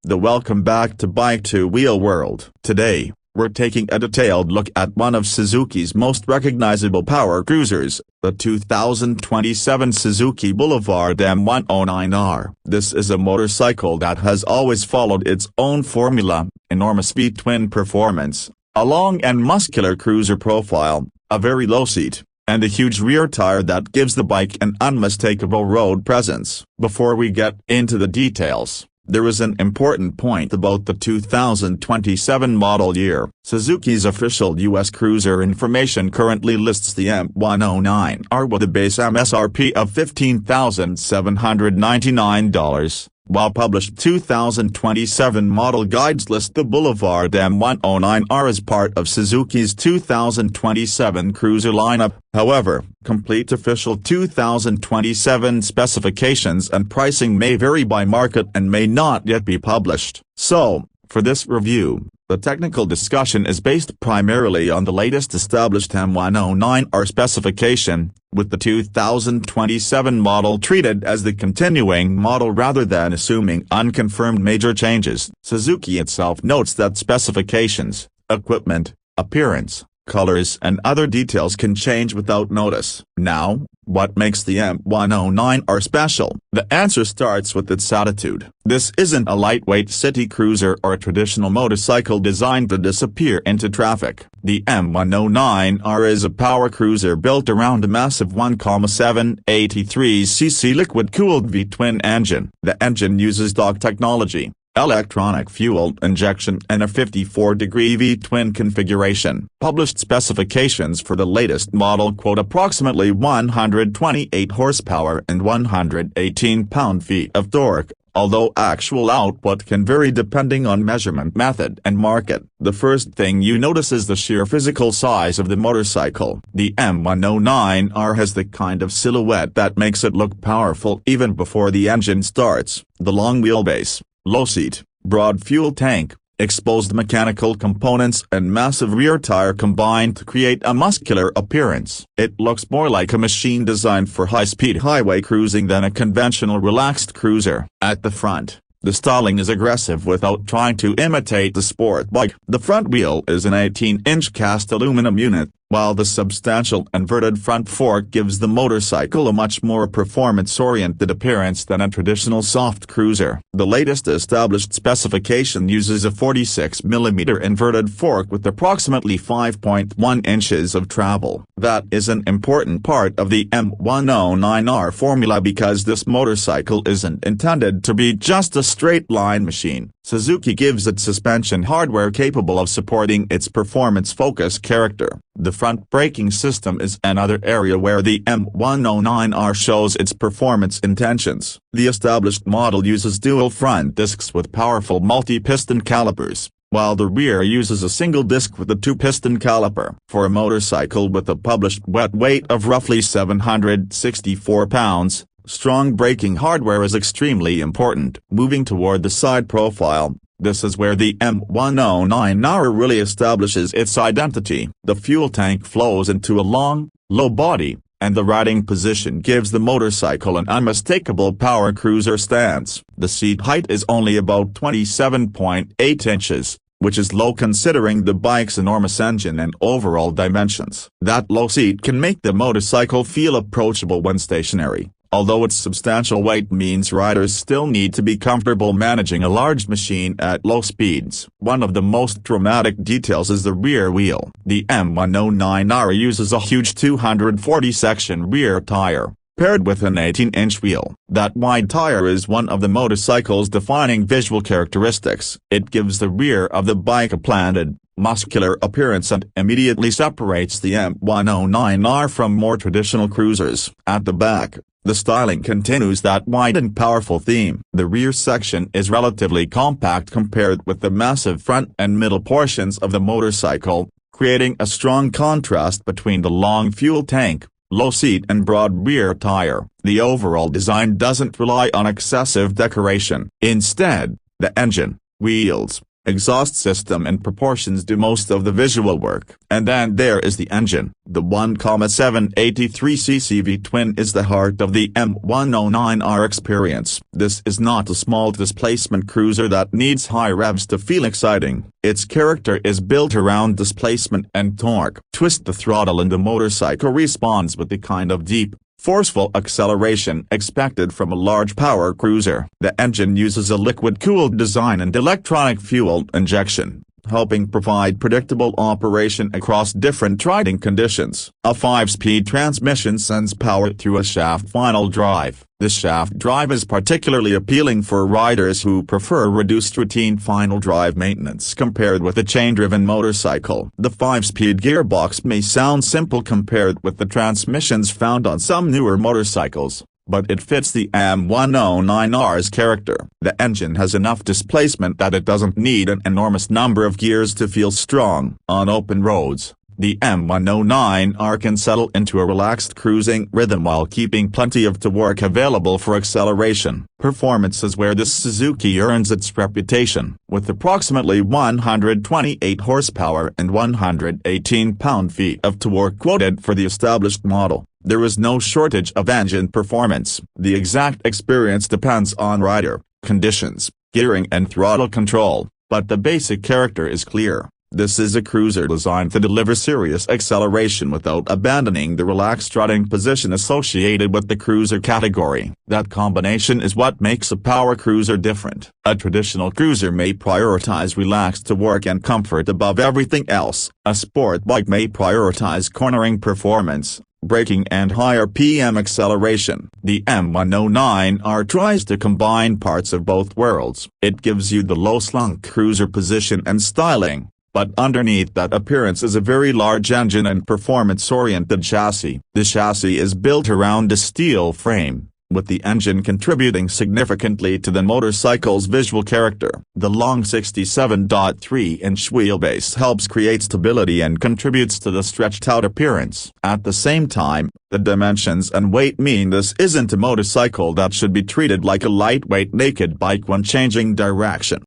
Welcome back to Bike Two Wheel World. Today, we're taking a detailed look at one of Suzuki's most recognizable power cruisers, the 2027 Suzuki Boulevard M109R. This is a motorcycle that has always followed its own formula: enormous V-twin performance, a long and muscular cruiser profile, a very low seat, and a huge rear tire that gives the bike an unmistakable road presence. Before we get into the details, there is an important point about the 2027 model year. Suzuki's official U.S. cruiser information currently lists the M109R with a base MSRP of $15,799, while published 2027 model guides list the Boulevard M109R as part of Suzuki's 2027 cruiser lineup. However, complete official 2027 specifications and pricing may vary by market and may not yet be published. So, for this review, the technical discussion is based primarily on the latest established M109R specification, with the 2027 model treated as the continuing model rather than assuming unconfirmed major changes. Suzuki itself notes that specifications, equipment, appearance, colors and other details can change without notice. Now, what makes the M109R special? The answer starts with its attitude. This isn't a lightweight city cruiser or a traditional motorcycle designed to disappear into traffic. The M109R is a power cruiser built around a massive 1.783cc liquid-cooled V-twin engine. The engine uses dog technology, electronic fuel injection and a 54-degree V-twin configuration. Published specifications for the latest model quote approximately 128 horsepower and 118 pound-feet of torque, although actual output can vary depending on measurement method and market. The first thing you notice is the sheer physical size of the motorcycle. The M109R has the kind of silhouette that makes it look powerful even before the engine starts. The long wheelbase, low seat, broad fuel tank, exposed mechanical components and massive rear tire combine to create a muscular appearance. It looks more like a machine designed for high-speed highway cruising than a conventional relaxed cruiser. At the front, the styling is aggressive without trying to imitate the sport bike. The front wheel is an 18-inch cast aluminum unit, while the substantial inverted front fork gives the motorcycle a much more performance-oriented appearance than a traditional soft cruiser. The latest established specification uses a 46mm inverted fork with approximately 5.1 inches of travel. That is an important part of the M109R formula because this motorcycle isn't intended to be just a straight-line machine. Suzuki gives it suspension hardware capable of supporting its performance-focused character. The front braking system is another area where the M109R shows its performance intentions. The established model uses dual front discs with powerful multi-piston calipers, while the rear uses a single disc with a two-piston caliper. For a motorcycle with a published wet weight of roughly 764 pounds, strong braking hardware is extremely important. Moving toward the side profile, this is where the M109R really establishes its identity. The fuel tank flows into a long, low body, and the riding position gives the motorcycle an unmistakable power cruiser stance. The seat height is only about 27.8 inches, which is low considering the bike's enormous engine and overall dimensions. That low seat can make the motorcycle feel approachable when stationary, although its substantial weight means riders still need to be comfortable managing a large machine at low speeds. One of the most dramatic details is the rear wheel. The M109R uses a huge 240-section rear tire, paired with an 18-inch wheel. That wide tire is one of the motorcycle's defining visual characteristics. It gives the rear of the bike a planted, muscular appearance and immediately separates the M109R from more traditional cruisers. At the back, the styling continues that wide and powerful theme. The rear section is relatively compact compared with the massive front and middle portions of the motorcycle, creating a strong contrast between the long fuel tank, low seat and broad rear tire. The overall design doesn't rely on excessive decoration. Instead, the engine, wheels, exhaust system and proportions do most of the visual work. And then there is the engine. The 1,783cc V-twin is the heart of the M109R experience. This is not a small displacement cruiser that needs high revs to feel exciting. Its character is built around displacement and torque. Twist the throttle and the motorcycle responds with the kind of deep, forceful acceleration expected from a large power cruiser. The engine uses a liquid-cooled design and electronic fuel injection, helping provide predictable operation across different riding conditions. A 5-speed transmission sends power through a shaft final drive. This shaft drive is particularly appealing for riders who prefer reduced routine final drive maintenance compared with a chain-driven motorcycle. The 5-speed gearbox may sound simple compared with the transmissions found on some newer motorcycles, but it fits the M109R's character. The engine has enough displacement that it doesn't need an enormous number of gears to feel strong. On open roads, the M109R can settle into a relaxed cruising rhythm while keeping plenty of torque available for acceleration. Performance is where this Suzuki earns its reputation. With approximately 128 horsepower and 118 pound-feet of torque quoted for the established model, there is no shortage of engine performance. The exact experience depends on rider, conditions, gearing and throttle control, but the basic character is clear. This is a cruiser designed to deliver serious acceleration without abandoning the relaxed strutting position associated with the cruiser category. That combination is what makes a power cruiser different. A traditional cruiser may prioritize relaxed torque and comfort above everything else. A sport bike may prioritize cornering performance, braking and higher PM acceleration. The M109R tries to combine parts of both worlds. It gives you the low-slunk cruiser position and styling, but underneath that appearance is a very large engine and performance-oriented chassis. The chassis is built around a steel frame, with the engine contributing significantly to the motorcycle's visual character. The long 67.3-inch wheelbase helps create stability and contributes to the stretched-out appearance. At the same time, the dimensions and weight mean this isn't a motorcycle that should be treated like a lightweight naked bike when changing direction.